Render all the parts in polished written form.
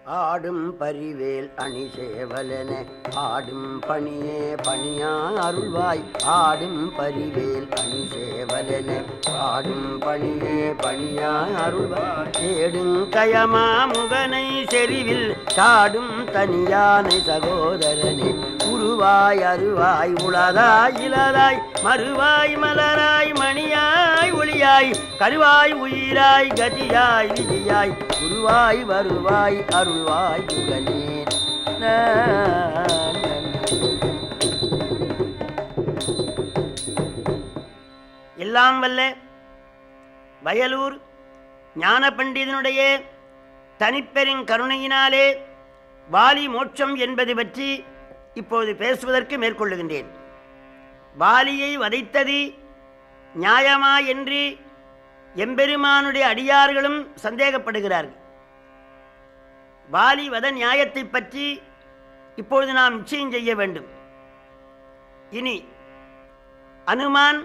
ஆடும் பரிவேல் அணி சேவலன ஆடும் பணியே பணியா அருள்வாய். ஆடும் பரிவேல் அணி சேவலன ஆடும் பணியே பணியா அருள்வாய். ஏடும் கயமா முகனை செறிவில் சாடும் தனியானை சகோதரனே உருவாய் அருவாய் உளதாய் இளதாய் மறுவாய் மலராய் மணியாய் ஒளியாய் கருவாய் உயிராய் கதியாய் விதியாய் குருவாய் வருவாய் அருள்வாய் புகனே. எல்லாம் வல்ல வயலூர் ஞான பண்டிதனுடைய தனிப்பெரும் கருணையினாலே வாலி மோட்சம் என்பது பற்றி இப்போது பேசுவதற்கு மேற்கொள்ளுகின்றேன். வாலியை வதைத்தது நியாயமா என்று எம்பெருமானுடைய அடியார்களும் சந்தேகப்படுகிறார்கள். வாலி வத நியாயத்தை பற்றி இப்பொழுது நாம் நிச்சயம் செய்ய வேண்டும். இனி அனுமான்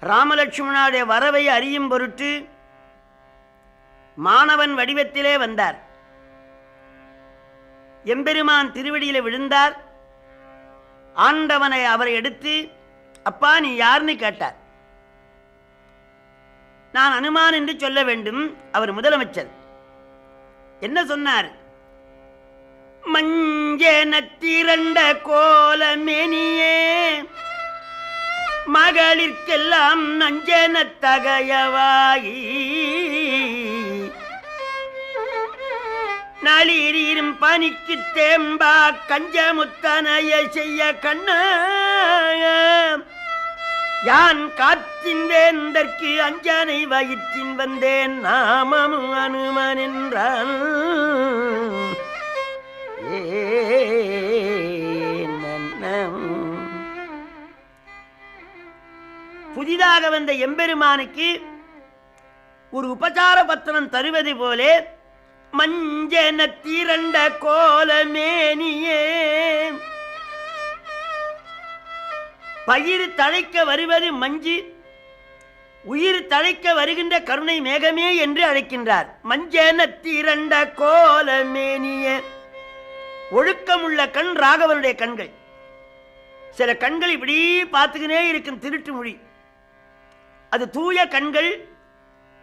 ராமலட்சுமணனுடைய வரவை அறியும் பொருட்டு மாணவன் வடிவத்திலே வந்தார். எம்பெருமான் திருவடியிலே விழுந்தார். ஆண்டவனை அவரை எடுத்து அப்பா நீ யாருன்னு கேட்டார். நான் அனுமான் என்று சொல்ல வேண்டும். அவர் முதலமைச்சர். என்ன சொன்னார்? மஞ்சன திரண்ட கோலமேனியே மகளிர்க்கெல்லாம் நஞ்சன தகையவாயி நளிரும் பனிக்கு தேம்பா கஞ்சமுத்தனைய செய்ய கண்ண யான் காற்றின் வேந்தற்கு அஞ்சனை வயிற்றின் வந்தேன் நாமமும் அனுமன் என்றான். புதிதாக வந்த எம்பெருமானுக்கு ஒரு உபசார பத்திரம் தருவது போலே மஞ்சன திரண்ட கோலமேனியே பயிர் தழைக்க வருவது மஞ்சு, உயிர் தழைக்க வருகின்ற கருணை மேகமே என்று அழைக்கின்றார். மஞ்சன திரண்ட கோலமேனிய ஒழுக்கமுள்ள கண் ராகவனுடைய கண்கள். சில கண்கள் இப்படி பார்த்துக்கினே இருக்கும் திருட்டு மொழி, அது தூய கண்கள்.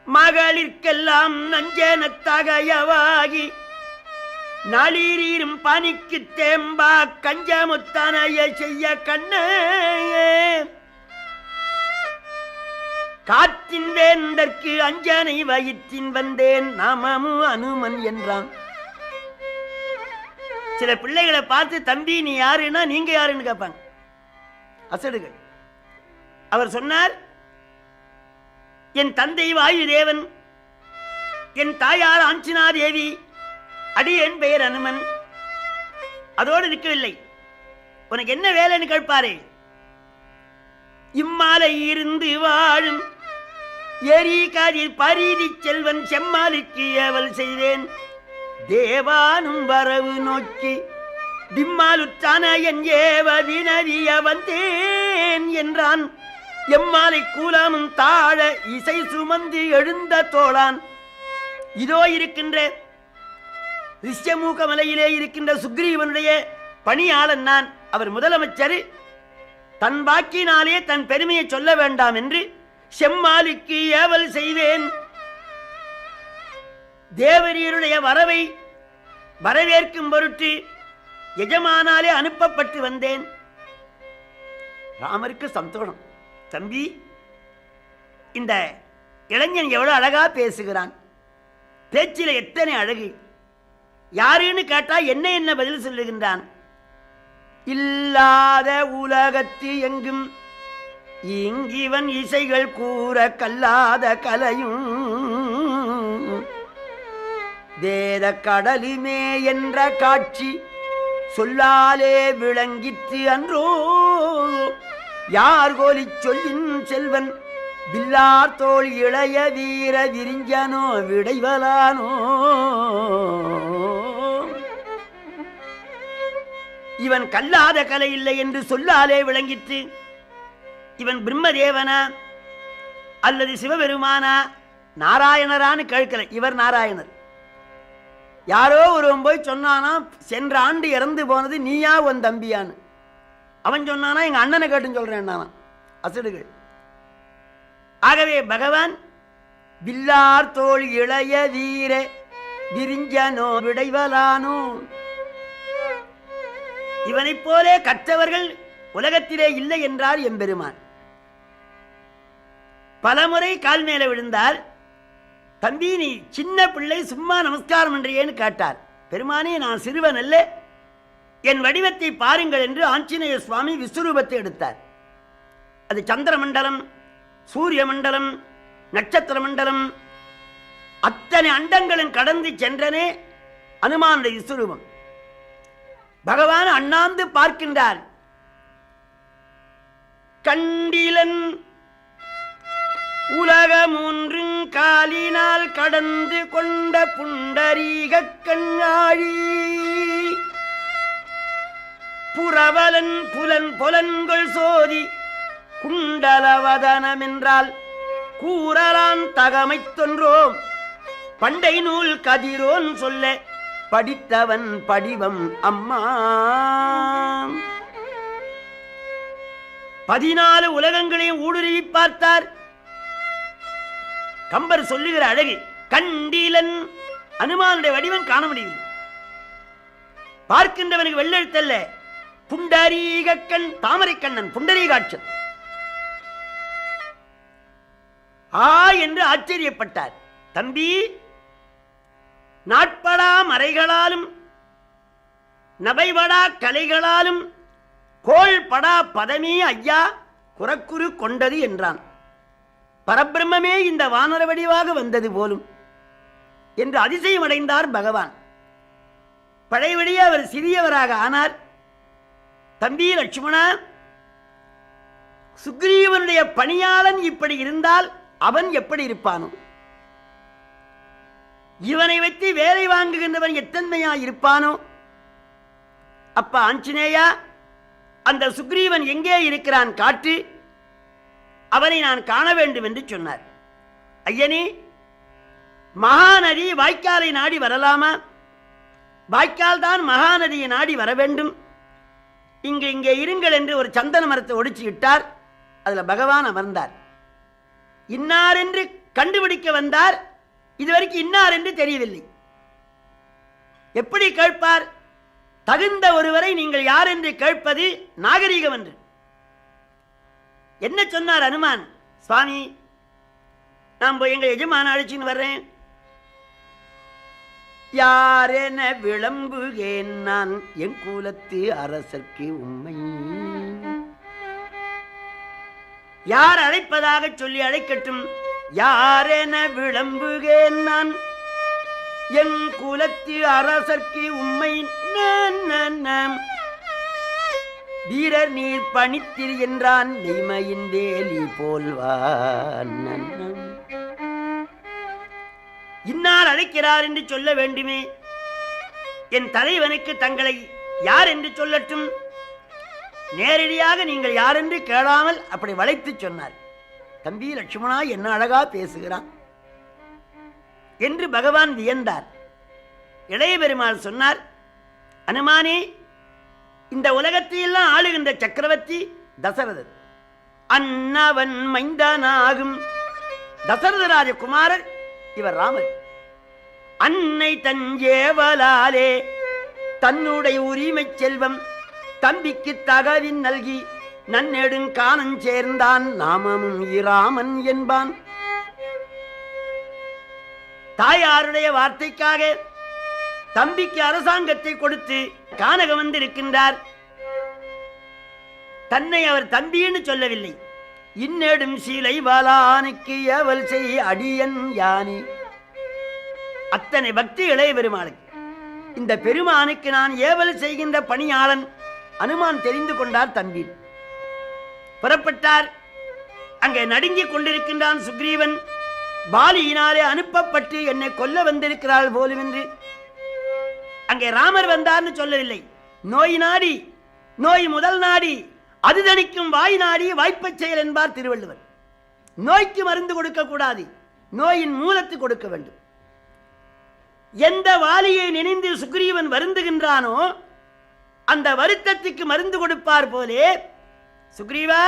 மகளிர்க்கெல்லாம் நஞ்சன தகையவாகி நளிரும் பனிக்கு தேம்பா கஞ்சமுத்தனைய செய்ய கண்ண காற்றின் வேந்தற்கு அஞ்சனை வயிற்றின் வந்தேன் நாமமு அனுமன் என்றான். சில பிள்ளைகளை பார்த்து தம்பி நீ யாருன்னா நீங்க யாருன்னு கேட்பாங்க, அசடுகள். அவர் சொன்னார், என் தந்தை வாயுதேவன், என் தாயார் ஆஞ்சனா தேவி, அடியேன் பெயர் அனுமன். அதோடு நிற்கவில்லை. உனக்கு என்ன வேலைன்னு கேட்பாரே. இம்மாலை இருந்து வாழும் எரி காதில் பரீதி செல்வன் செம்மாலுக்கு ஏவல் செய்தேன். தேவானும் வரவு நோக்கி திம்மாலுத்தான என் ஏவ வினவிய வந்தேன் என்றான். எம்மாலை கூலாமும் தாழ இசை சுமந்து எழுந்த தோளான். இதோ இருக்கின்ற ரிஷ்யமூக மலையிலே இருக்கின்ற சுக்ரீவனுடைய பணியாளன் நான். அவர் முதலமைச்சர். தன் வாக்கினாலே தன் பெருமையை சொல்ல வேண்டாம் என்று செம்மாலுக்கு ஏவல் செய்வேன். தேவரீருடைய வரவை வரவேற்கும் பொருட்டு எஜமானாலே அனுப்பப்பட்டு வந்தேன். ராமருக்கு சந்தோஷம். தம்பி, இந்த இளைஞன் எவ்வளவு அழகா பேசுகிறான், பேச்சில எத்தனை அழகு. யாருன்னு கேட்டா என்ன என்ன பதில் சொல்லுகின்றான். இல்லாத உலகத்து எங்கும் இங்கிவன் இசைகள் கூற கல்லாத கலையும் வேத கடலுமே என்ற காட்சி சொல்லாலே விளங்கிற்று அன்றோ. யார் கோலி சொல்லின் செல்வன் வில்லார் தோள் இளைய வீர விரிஞ்சனோ விடைவலானோ. இவன் கல்லாத கலை இல்லை என்று சொல்லாலே விளங்கிற்று. இவன் பிரம்மதேவனா அல்லது சிவபெருமானா நாராயணரான்னு கேட்கல. இவர் நாராயணர். யாரோ ஒருவன் போய் சொன்னானா, சென்ற ஆண்டு இறந்து போனது நீயா உன் தம்பியான்னு. அவன் சொன்னானா, எங்க அண்ணனை கேட்டுன்னு சொல்றேன் அசடுகள். ஆகவே பகவான் வில்லார் தோள் இளைய வீர விரிஞ்சனோ விடைவலானோ, இவனைப் போலே கற்றவர்கள் உலகத்திலே இல்லை என்றார் எம்பெருமான். பலமுறை கால் மேல விழுந்தார். தம்பி, நீ சின்ன பிள்ளை, சும்மா நமஸ்காரம் என்றேன்னு கேட்டார். பெருமானே, நான் சிறுவன் அல்ல, என் வடிவத்தை பாருங்கள் என்று ஆஞ்சநேய சுவாமி விஸ்வரூபத்தை எடுத்தார். அது சந்திர மண்டலம், சூரிய மண்டலம், நட்சத்திர மண்டலம், அத்தனை அண்டங்களும் கடந்து சென்றனே அனுமானுடைய விஸ்வரூபம். பகவான் அண்ணாந்து பார்க்கின்றார். கண்டிலன் உலகமூன்றும் காலினால் கடந்து கொண்ட புண்டரீக கண்ணாழி புறவலன் புலன் பொலன்கள் சோதி குண்டலவதனம் என்றால் கூறலான் தகமைத்தொன்றோம் பண்டை நூல் கதிரோன் சொல்ல படித்தவன் படிவம் அம்மா. 14 உலகங்களையும் ஊடுருவி பார்த்தார். கம்பர் சொல்லுகிற அழகு கண்டீலன். அனுமானுடைய வடிவம் காண முடியும். பார்க்கின்றவனுக்கு வெள்ளெழுத்தல்ல, புண்டரீக கண், தாமரை கண்ணன், புண்டரீகாட்சன். ஆ என்று ஆச்சரியப்பட்டார். தம்பி, நாட்படா மறைகளாலும் நபைபடா கலைகளாலும் கோள்படா பதமே ஐயா குறக்குறு கொண்டது என்றான். பரபிரம்மே இந்த வானர வடிவாக வந்தது போலும் என்று அதிசயம் அடைந்தார் பகவான். பழையபடியே அவர் சிறியவராக ஆனார். தம்பி லட்சுமணா, சுக்ரீவனுடைய பணியாளன் இப்படி இருந்தால் அவன் எப்படி இருப்பானோ? இவனை வைத்து வேலை வாங்குகின்றவன் எத்தன்மையா இருப்பானோ? அப்ப ஆஞ்சநேயா, அந்த சுக்ரீவன் எங்கே இருக்கிறான் காட்டு, அவனை நான் காண வேண்டும் என்று சொன்னார். ஐயனே, மகாநதி வாய்க்காலை நாடி வரலாமா? வாய்க்கால் தான் மகாநதியை நாடி வர வேண்டும். இங்கே இருங்கள் என்று ஒரு சந்தன மரத்தை ஒடிச்சு இட்டார். அதுல பகவான் அமர்ந்தார். இன்னார் என்று கண்டுபிடிக்க வந்தார். இதுவரைக்கும் இன்னார் என்று தெரியவில்லை. எப்படி கேட்பார்? தகுந்த ஒருவரை நீங்கள் யார் என்று கேட்பது நாகரீகம் என்று. என்ன சொன்னார் அனுமான்? சுவாமி, நான் போய் எங்கள் எஜமான அழைச்சின்னு வர்றேன். யாரென விளம்புகேன் நான் என் கூலத்து அரசர்க்கு உண்மை. யார் அழைப்பதாக சொல்லி அழைக்கட்டும். யாரென விளம்புகேன் நான் என் குலத்து அரசர்க்கு உண்மை. வீரர் நீர் பணித்திரு என்றான் மெய்மையின் வேலி போல்வான். இன்னார் அழைக்கிறார் என்று சொல்ல வேண்டுமே. என் தலைவனுக்கு தங்களை யார் என்று சொல்லட்டும். நேரடியாக நீங்கள் யார் என்று கேளாமல் அப்படி வளைத்து சொன்னார். தம்பி லட்சுமணா, என்ன அழகா பேசுகிறான் என்று பகவான் வியந்தார். இளைய பெருமாள் சொன்னார், அனுமானே, இந்த உலகத்தையெல்லாம் ஆளுகின்ற சக்கரவர்த்தி தசரதர். அன்னவன் மைந்தனாகும் தசரத ராஜகுமாரர் இவர் ராமர். அன்னை தன் ஏவலாலே தன்னுடைய உரிமை செல்வம் தம்பிக்கு தகவின் நல்கி நன்னெடுங்கானன் சேர்ந்தான் நாமமும் இராமன் என்பான். தாயாருடைய வார்த்தைக்காக தம்பிக்கு அரசாங்கத்தை கொடுத்து கானகம் வந்திருக்கின்றார். தன்னை அவர் தம்பின்னு சொல்லவில்லை. இன்னெடும் சீலை வாலானுக்கு ஏவல் செய் அடியன் யானி. அத்தனை பக்தி இளைய பெருமாளுக்கு. இந்த பெருமானுக்கு நான் ஏவல் செய்கின்ற பணியாளன் அனுமான் தெரிந்து கொண்டார். தம்பி புறப்பட்டார். அங்கே நடுங்கிக் கொண்டிருக்கின்றான் சுக்ரீவன். பாலியினாலே அனுப்பப்பட்டு என்னை கொல்ல வந்திருக்கிறாள் போலும் என்று. அங்கே ராமர் வந்தார்னு சொல்லவில்லை. நோய் நாடி, நோய் முதல் நாடி, அது தணிக்கும் வாய் நாடி வாய்ப்பச் செயல் என்பார் திருவள்ளுவர். நோய்க்கு மருந்து கொடுக்க கூடாது, நோயின் மூலத்து கொடுக்க வேண்டும். எந்த வாலியை நினைந்து சுக்ரீவன் வருந்துகின்றானோ அந்த வருத்தத்துக்கு மருந்து கொடுப்பார் போலே, சுக்ரீவா,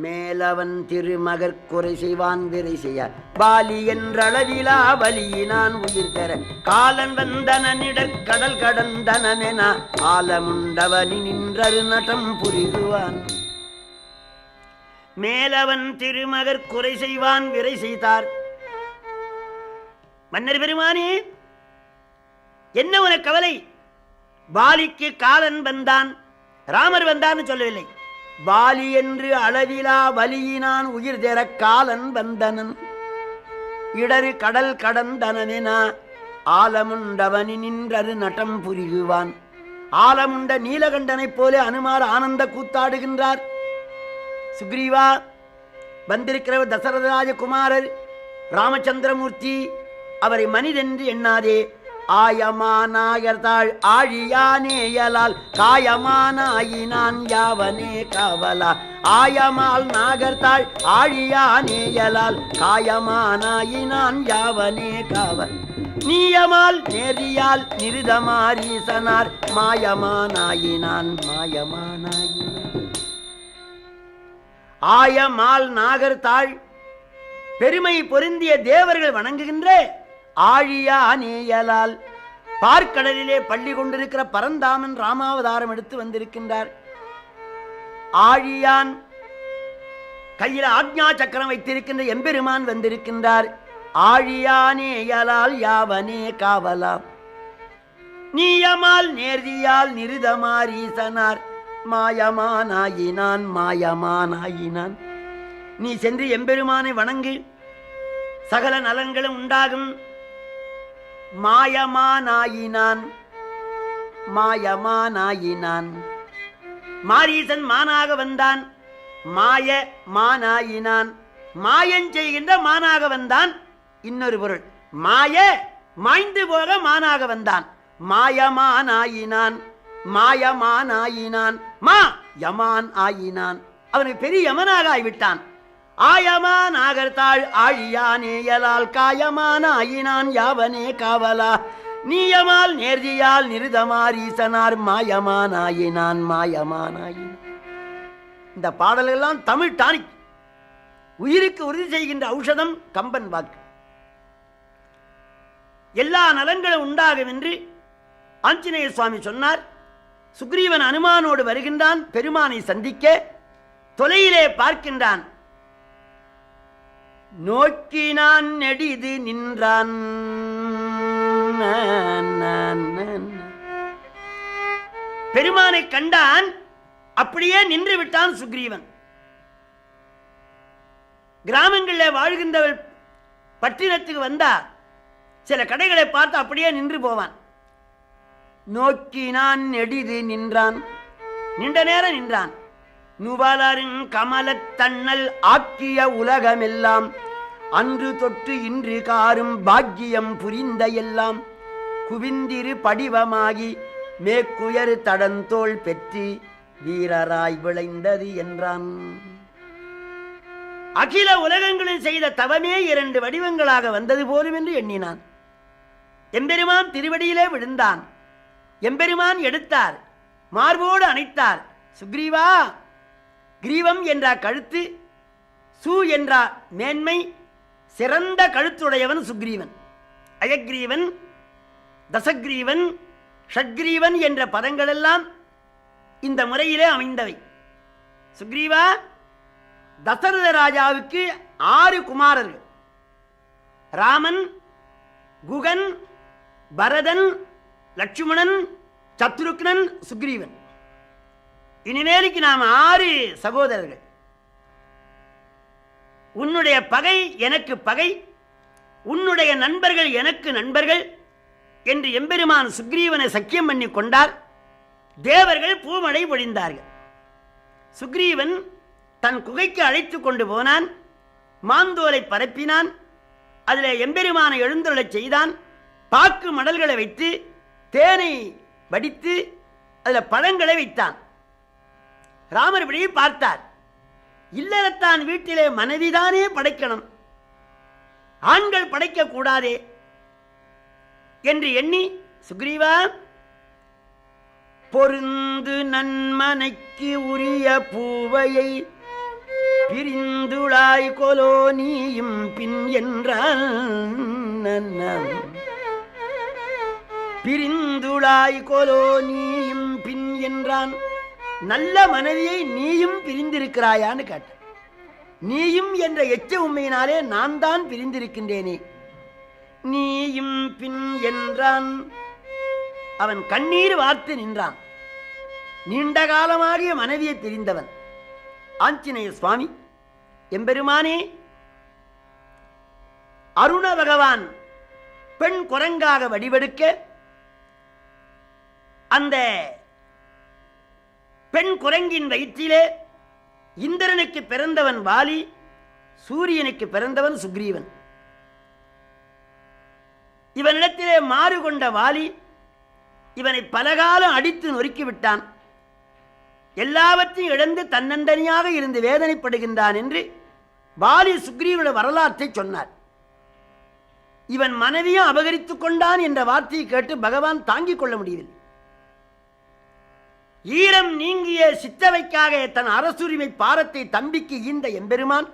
மேலவன் திருமகற் குறை செய்வான் விரை செய்ய பாலி என்றளவிலா வலியினான் உயிர் தர காலன் வந்தனிடற் கடல் கடந்தனமென ஆலமுண்டவனி நின்றரு நடம் புரிகுவான். மேலவன் திருமகற் குறை செய்வான் விரை செய்தார். மன்னர் பெருமானே, என்ன உனக்கு கவலை? பாலிக்கு காலன் வந்தான், ராமர் வந்தான்னு சொல்லவில்லை. பாலி என்று அளவிலா வலியினான் உயிர் தெர காலன் வந்தனன் இடரு கடல் கடந்தனமென ஆலமுண்டவனி நின்றரு நடம் புரிகுவான். ஆலமுண்ட நீலகண்டனைப் போல அனுமார் ஆனந்த கூத்தாடுகின்றார். சுக்ரீவா, வந்திருக்கிறவர் தசரதராஜகுமாரர் ராமச்சந்திரமூர்த்தி. அவரை மனிதென்று எண்ணாதே. ஆயமானாயர்தாள் ஆழியானேயலால் காயமானாயினான் யாவனே காவலா. ஆயமால் நாகர்தாள் ஆழியானேயலால் காயமானாயினான் யாவனே காவல். நீயமால் நேரியால் நிருதமாரீசனார் மாயமானாயினான் மாயமானாயினான். ஆயமால் நாகர்தாள் பெருமை பொருந்திய தேவர்கள் வணங்குகின்ற ஆழியானேயலால் பார்க்கடலிலே பள்ளி கொண்டிருக்கிற பரந்தாமன் ராமாவதாரம் எடுத்து வந்திருக்கின்றார். ஆழியான் கையில் ஆக்ஞா சக்கரம் வைத்திருக்கின்ற எம்பெருமான் வந்திருக்கின்றார். ஆழியானேயலால் யாவனே காவலா. நீயமால் நேர்தியால் நிருதமாரீசனார் மாயமானாயினான் மாயமானாயினான். நீ சென்று எம்பெருமானை வணங்கு, சகல நலன்களும் உண்டாகும். மாயமானாயினான் மாயமானாயினான். மாரீசன் மானாக வந்தான், மாய மானாயினான். மாயன் செய்கின்ற மானாக வந்தான். இன்னொரு பொருள், மாய மாய்ந்து போக மானாக வந்தான். மாயமானாயினான் மாயமானாயினான். மா யமான் ஆயினான். அவனுக்கு பெரிய யமனாக ஆகிவிட்டான். ஆயமான் ஆகர்த்தாள் ஆழியானேயலால் காயமானாயினான் யாவனே காவலா. நீயமால் நேர்தியால் நிருதமாரீசனார் மாயமானாயினான் மாயமானாயினான். இந்த பாடலெல்லாம் தமிழ் டானிக், உயிருக்கு உறுதி செய்கின்ற ஔஷதம் கம்பன் வாக்கு. எல்லா நலன்களும் உண்டாகும் என்று ஆஞ்சநேய சுவாமி சொன்னார். சுக்ரீவன் அனுமானோடு வருகின்றான். பெருமானை சந்திக்க தொலையிலே பார்க்கின்றான். நோக்கினான் நெடிது நின்றான். பெருமானை கண்டான், அப்படியே நின்று விட்டான் சுக்ரீவன். கிராமங்களில் வாழ்கின்றவள் பட்டினத்துக்கு வந்தா சில கடைகளை பார்த்து அப்படியே நின்று போவான். நோக்கினான் நெடிது நின்றான். நின்ற நேரம் நின்றான். நுவலருங் கமலத் தன்னல் ஆக்கிய உலகமெல்லாம் அன்று தொட்டு இன்று காரும் பாக்கியம் புரிந்த எல்லாம் குவிந்திரு படிவமாகி மேற்குயர் தடந்தோள் பெற்றி வீரராய் விளைந்தது என்றான். அகில உலகங்களில் செய்த தவமே 2 வடிவங்களாக வந்தது போலும் என்று எண்ணினான். எம்பெருமான் திருவடியிலே விழுந்தான். எம்பெருமான் எடுத்தார், மார்போடு அணைத்தார். சுக்ரீவா, கிரீவம் என்ற கழுத்து, சு என்ற மேன்மை, சிறந்த கழுத்துடையவன் சுக்ரீவன். அயக்ரீவன், தசக்ரீவன், ஷட்கிரீவன் என்ற பதங்களெல்லாம் இந்த முறையிலே அமைந்தவை. சுக்ரீவா, தசரத ராஜாவுக்கு 6 குமாரர்கள். ராமன், குகன், பரதன், லட்சுமணன், சத்ருக்னன், சுக்ரீவன். இனிமேலுக்கு நாம் 6 சகோதரர்கள். உன்னுடைய பகை எனக்கு பகை, உன்னுடைய நண்பர்கள் எனக்கு நண்பர்கள் என்று எம்பெருமான் சுக்ரீவனை சக்கியம் பண்ணி கொண்டார். தேவர்கள் பூமழை பொழிந்தார்கள். சுக்ரீவன் தன் குகைக்கு அழைத்து கொண்டு போனான். மாந்தோலை பரப்பினான். அதில் எம்பெருமானை எழுந்தருளச் செய்தான். பாக்கு மடல்களை வைத்து தேனை வடித்து அதில் பழங்களை வைத்தான். ராமர் இப்படி பார்த்தார். இல்லறத்தான் வீட்டிலே மனைவிதானே படைக்கணும், ஆண்கள் படைக்க கூடாதே. என்று எண்ணி, சுக்ரீவா, பொருந்து நன்மனைக்கு உரிய பூவையை பிரிந்துளாய் கொலோ நீயும் பின் என்றான். பிரிந்துளாய் கொலோ நீயும் பின் என்றான். நல்ல மனைவியை நீயும் பிரிந்திருக்கிறாயான்னு கேட்ட. நீயும் என்ற எச்ச உண்மையினாலே நான் தான் பிரிந்திருக்கின்றேனே. நீயும் பின் என்றான். அவன் கண்ணீர் வார்த்து நின்றான். நீண்ட காலமாகிய மனைவியை பிரிந்தவன். ஆஞ்சநேய சுவாமி, எம்பெருமானே, அருண பகவான் பெண் குரங்காக வடிவெடுக்க அந்த பெண் குரங்கின் வயிற்றிலே இந்திரனுக்கு பிறந்தவன் வாலி, சூரியனுக்கு பிறந்தவன் சுக்ரீவன். இவனிடத்திலே மாறு கொண்ட வாலி இவனை பலகாலம் அடித்து நொறுக்கிவிட்டான். எல்லாவற்றையும் இழந்து தன்னந்தனியாக இருந்து வேதனைப்படுகின்றான் என்று வாலி சுக்ரீவனுடைய வரலாற்றை சொன்னார். இவன் மனைவியும் அபகரித்துக் கொண்டான் என்ற வார்த்தையை கேட்டு பகவான் தாங்கிக் கொள்ள முடியவில்லை. ஈரம் நீங்கிய சித்தவைக்காக தன் அரசுரிமை பாரத்தை தம்பிக்கு ஈந்த எம்பெருமான்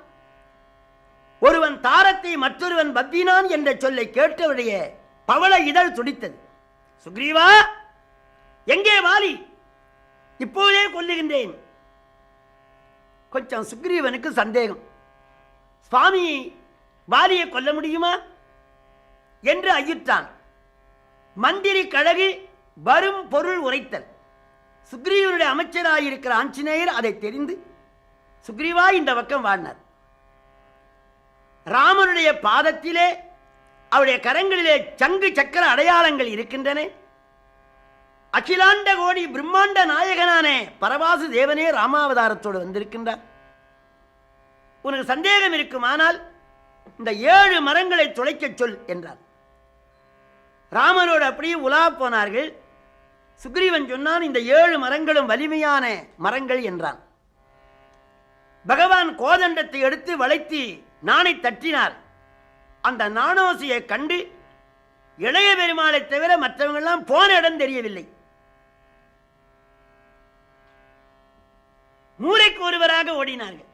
ஒருவன் தாரத்தை மற்றொருவன் பத்தினான் என்ற சொல்லை கேட்டவுடைய பவள இதழ் துடித்தது. சுக்ரீவா, எங்கே வாலி? இப்போதே கொல்லுகின்றேன். கொஞ்சம் சுக்ரீவனுக்கு சந்தேகம். சுவாமி வாலியை கொல்ல முடியுமா என்று ஐயுற்றான். மந்திரி கழகு வரும் பொருள் உரைத்தல். சுக்ரீவனுடைய அமைச்சராயிருக்கிற ஆஞ்சநேயர் அதை தெரிந்து, சுக்ரீவா இந்த பக்கம் வாழ்னார். ராமனுடைய பாதத்திலே அவருடைய கரங்களிலே சங்கு சக்கர அடையாளங்கள் இருக்கின்றன. அகிலாண்ட கோடி பிரம்மாண்ட நாயகனானே பரவாசு தேவனே ராமாவதாரத்தோடு வந்திருக்கின்றார். உனக்கு சந்தேகம் இருக்குமானால் இந்த 7 மரங்களை துளைக்க சொல் என்றார். ராமனோடு அப்படியே உலா போனார்கள். சுக்ரீவன் சொன்னான், இந்த 7 மரங்களும் வலிமையான மரங்கள் என்றான். பகவான் கோதண்டத்தை எடுத்து வளைத்து நாணை தட்டினார். அந்த நாணோசியை கண்டு இளைய பெருமாளை தவிர மற்றவங்கெல்லாம் போன இடம் தெரியவில்லை. மூரைக்கு ஒருவராக ஓடினார்கள்,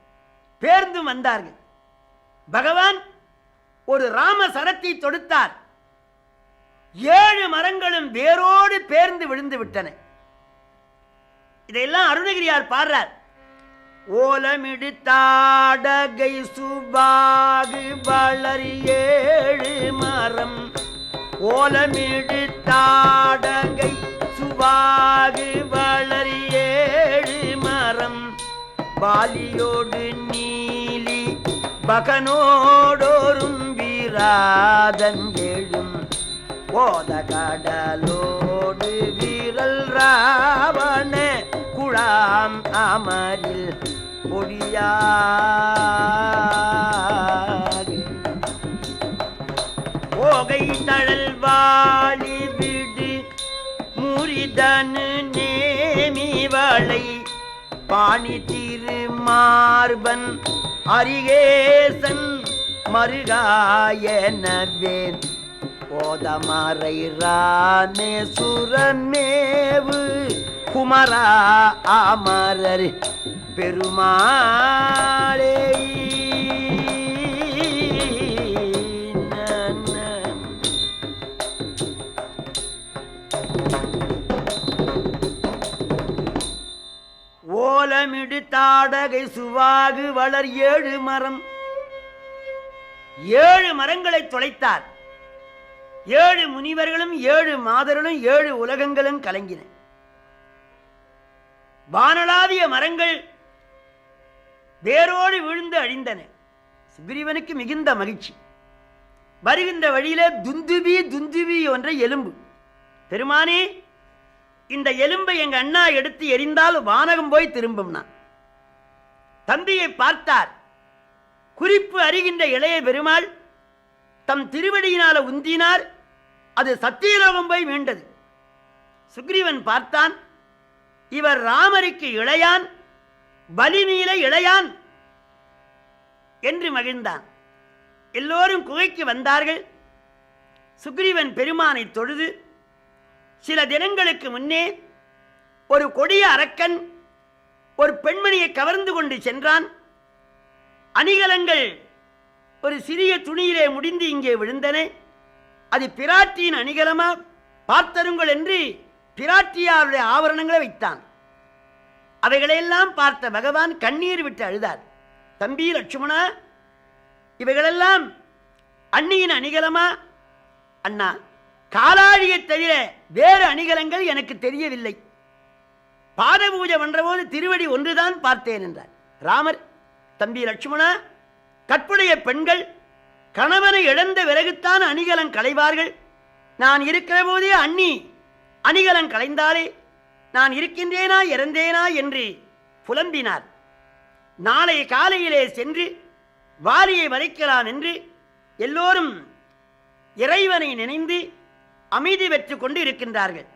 பேர்ந்தும் வந்தார்கள். பகவான் ஒரு ராம சரத்தை தொடுத்தார். 7 மரங்களும் வேரோடு பேர்ந்து விழுந்து விட்டன. இதையெல்லாம் அருணகிரியார் பாடுறார். ஓலமிடுத்தாடகை சுபாகு வளர் 7 மரம். ஓலமிடுத்தாடகை சுபாகு வளர் 7 மரம். பாலியோடு நீலி பகனோடோரும் வீராதன் எழும். ஓத கடலோடு வீரல் ராவண குழாம் அமரில் பொடியாக. ஓகை தழல் வாழி விடு முறிதனு நேமி வளை. பாணி திருமார்பன் அரிகேசன் மருகாயனவேன். ஓதமறை ரானே சுரமேவு குமரா அமரர் பெருமாளே. ஓலமிடு தாடகை சுவாகு வளர் 7 மரம். 7 மரங்களை தொலைத்தார். 7 முனிவர்களும் 7 மாதர்களும் 7 உலகங்களும் கலங்கின. வானளாவிய மரங்கள் வேரோடு விழுந்து அழிந்தன. சுக்ரீவனுக்கு மிகுந்த மகிழ்ச்சி. வருகின்ற வழியிலே துந்துபி துந்துபி என்ற எலும்பு. பெருமானே, இந்த எலும்பை எங்க அண்ணா எடுத்து எரிந்தால் வானகம் போய் திரும்பும்னா. தம்பியை பார்த்தார். குறிப்பு அறிகின்ற இளைய பெருமாள் தம் திருவடியினால உந்தினார். அது சத்தியலோகம் போய் மீண்டது. சுக்ரீவன் பார்த்தான், இவர் ராமருக்கு இளையான், வலிமீல இளையான் என்று மகிழ்ந்தான். எல்லோரும் குகைக்கு வந்தார்கள். சுக்ரீவன் பெருமானை தொழுது சில தினங்களுக்கு முன்னே ஒரு கொடிய அரக்கன் ஒரு பெண்மணியை கவர்ந்து கொண்டு சென்றான். அணிகலங்கள் ஒரு சிறிய துணியிலே முடிந்து இங்கே விழுந்தன. அது பிராட்டியின் அணிகலமா பார்த்தருங்கள் என்று பிராட்டியாருடைய ஆபரணங்களை வைத்தான். அவைகளையெல்லாம் பார்த்த பகவான் கண்ணீர் விட்டு அழுதார். தம்பி லட்சுமணா, இவைகளெல்லாம் அண்ணியின் அணிகலமா? அண்ணா, காலாழியை தவிர வேறு அணிகலங்கள் எனக்கு தெரியவில்லை. பாத பூஜை பண்றபோது திருவடி ஒன்றுதான் பார்த்தேன் என்றார். ராமர், தம்பி லட்சுமணா, கற்புடைய பெண்கள் கணவனை இழந்த விறகுத்தான் அணிகலன் களைவார்கள். நான் இருக்கிற போதே அண்ணி அணிகலன் களைந்தாலே நான் இருக்கின்றேனா இறந்தேனா என்று புலம்பினார். நாளை காலையிலே சென்று வாலியை வதைக்கலாம் என்று எல்லோரும் இறைவனை நினைந்து அமைதி பெற்றுக் கொண்டு இருக்கின்றார்கள்.